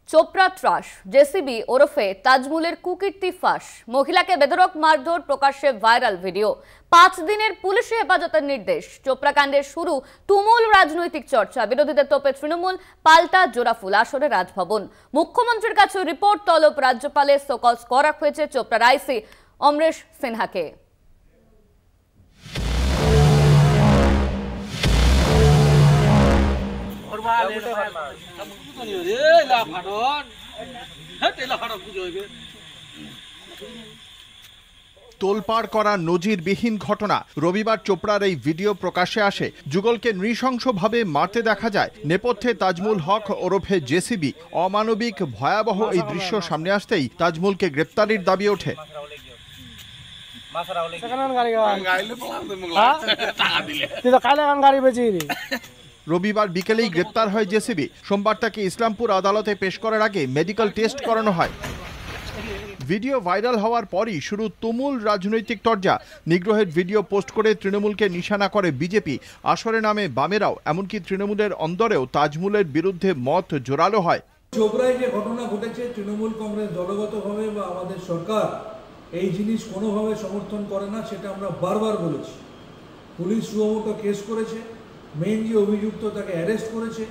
চোপড়া ত্রাস জেসিবি ওরফে তাজমুলের কুকীর্তি ফাঁস, মহিলাকে বেধড়ক মারধর, প্রকাশ্যে ভাইরাল ভিডিও। 5 দিনের পুলিশি হেফাজতের নির্দেশ। চোপড়া কাণ্ডের শুরু তুমুল রাজনৈতিক চর্চা, বিরোধীদের তোপে তৃণমূল, পাল্টা জোড়াফুল আসরে রাজভবন। মুখ্যমন্ত্রীর কাছে রিপোর্ট তলব রাজ্যপালের, সোকজ করা হয়েছে চোপড়ার আইসি অমরেশ সিনহাকে। তোলপাড় করা নজিরবিহীন ঘটনা। রবিবার চোপড়ার এই ভিডিও প্রকাশ্যে আসে। যুগলকে নৃশংসভাবে মারতে দেখা যায়। নেপথ্যে তাজমুল হক ওরফে জেসিবি। অমানবিক ভয়াবহ এই দৃশ্য সামনে আসতেই তাজমুলকে গ্রেপ্তারির দাবি ওঠে। রবিবার বিকেলেই গ্রেপ্তার হয় জেসিবি। সোমবার তাকে ইসলামপুর আদালতে পেশ করার আগে মেডিকেল টেস্ট করানো হয়। ভিডিও ভাইরাল হওয়ার পরই শুরু তুমুল রাজনৈতিক তরজা। নিগ্রহের ভিডিও পোস্ট করে তৃণমূলকে নিশানা করে বিজেপি। আসরে নামে বামেরাও, এমনকি তৃণমূলের অন্দরেও তাজমুলের বিরুদ্ধে মত জোরালো হয়। চোপড়ায় যে ঘটনা ঘটেছে, তৃণমূল কংগ্রেস দলগতভাবে বা আমাদের সরকার এই জিনিস কোনোভাবে সমর্থন করে না, সেটা আমরা বারবার বলেছি। পুলিশ সুমোটো কেস করেছে, মেইন যে অভিযুক্ত তাকে অ্যারেস্ট করেছে।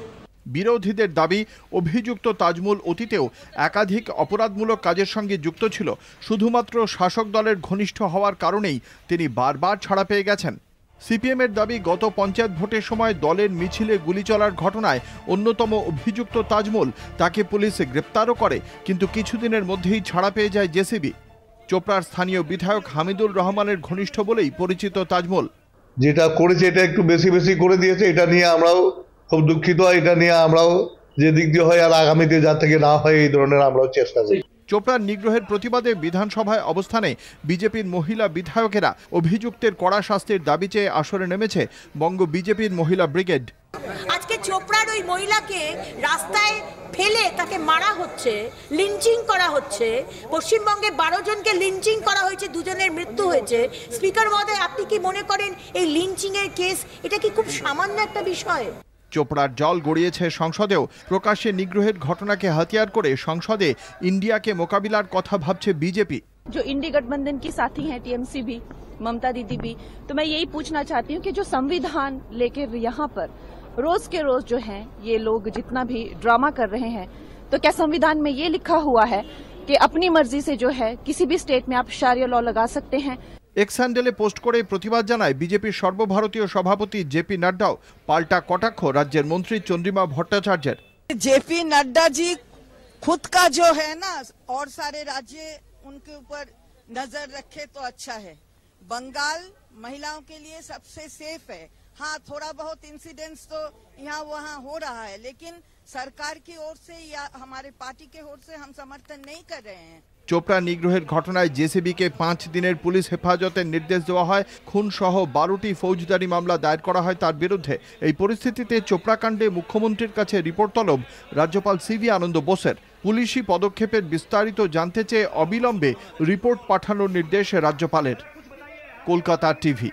বিরোধীদের দাবি, অভিযুক্ত তাজমুল অতীতেও একাধিক অপরাধমূলক কাজের সঙ্গে যুক্ত ছিল। শুধুমাত্র শাসক দলের ঘনিষ্ঠ হওয়ার কারণেই তিনি বারবার ছাড়া পেয়ে গেছেন। সিপিএমের দাবি, গত পঞ্চায়েত ভোটের সময় দলের মিছিলে গুলি চলার ঘটনায় অন্যতম অভিযুক্ত তাজমুল, তাকে পুলিশ গ্রেপ্তারও করে, কিন্তু কিছুদিনের মধ্যেই ছাড়া পেয়ে যায় জেসিবি। চোপড়ার স্থানীয় বিধায়ক হামিদুর রহমানের ঘনিষ্ঠ বলেই পরিচিত তাজমুল। যেটা করেছে এটা একটু বেশি করে দিয়েছে, এটা নিয়ে আমরাও খুব দুঃখিত। এটা নিয়ে আমরাও যে দিক দিয়ে হয় আর আগামীতে যা থেকে না হয় এই ধরনের আমরাও চেষ্টা করি। চোপড়ার নিগ্রহের প্রতিবাদে বিধানসভায় অবস্থানে বিজেপির মহিলা বিধায়কেরা অভিযুক্তের কড়া শাস্তির দাবি চেয়ে আসরে নেমেছে বঙ্গ বিজেপির মহিলা ব্রিগেড। আজকে চোপড়ার ওই মহিলাকে রাস্তায় ফেলে তাকে মারা হচ্ছে, লিঞ্চিং করা হচ্ছে। পশ্চিমবঙ্গে 12 জনকে লিঞ্চিং করা হয়েছে, 2 জনের মৃত্যু হয়েছে। স্পিকার মহোদয়, আপনি কি মনে করেন এই লিঞ্চিং এর কেস এটা কি খুব সামান্য একটা বিষয়? চোপড়ার জল গড়িয়েছে সংসদেও। প্রকাশ্যে নিগ্রহের ঘটনাকে হাতিয়ার করে সংসদে ইন্ডিয়াকে মোকাবিলার কথা ভাবছে বিজেপি। जो इंडी गठबंधन की साथी हैं, टीएमसी भी, ममता दीदी भी, तो मैं यही पूछना चाहती हूँ कि जो संविधान लेकर यहाँ पर रोज के रोज जो हैं ये लोग जितना भी ड्रामा कर रहे हैं, तो क्या संविधान में ये लिखा हुआ है कि अपनी मर्जी से जो है किसी भी स्टेट में आप शारिया लॉ लगा सकते हैं? এক্স হ্যান্ডেলে পোস্ট করে প্রতিবাদ জানায় বিজেপির সর্বভারতীয় সভাপতি জেপি নাড্ডাও। পাল্টা কটাক্ষ রাজ্যের মন্ত্রী চন্দ্রিমা ভট্টাচার্যের। जेपी नड्डा जी खुद का जो है ना, और सारे राज्य उनके ऊपर नजर रखे तो अच्छा है। बंगाल महिलाओं के लिए सबसे सेफ है। हाँ, थोड़ा बहुत इंसिडेंट्स तो यहाँ वहाँ हो रहा है, लेकिन सरकार की ओर से या हमारे पार्टी के ओर से हम समर्थन नहीं कर रहे हैं। চোপড়া নিগ্রহের ঘটনায় জেসিবিকে 5 দিনের পুলিশ হেফাজতের নির্দেশ দেওয়া হয়। খুন সহ 12টি ফৌজদারি মামলা দায়ের করা হয় তার বিরুদ্ধে। এই পরিস্থিতিতে চোপড়া কাণ্ডে মুখ্যমন্ত্রীর কাছে রিপোর্ট তলব রাজ্যপাল সিভি আনন্দ বোসের। পুলিশি পদক্ষেপের বিস্তারিত জানতে চেয়ে অবিলম্বে রিপোর্ট পাঠানোর নির্দেশ রাজ্যপালের। কলকাতা টিভি।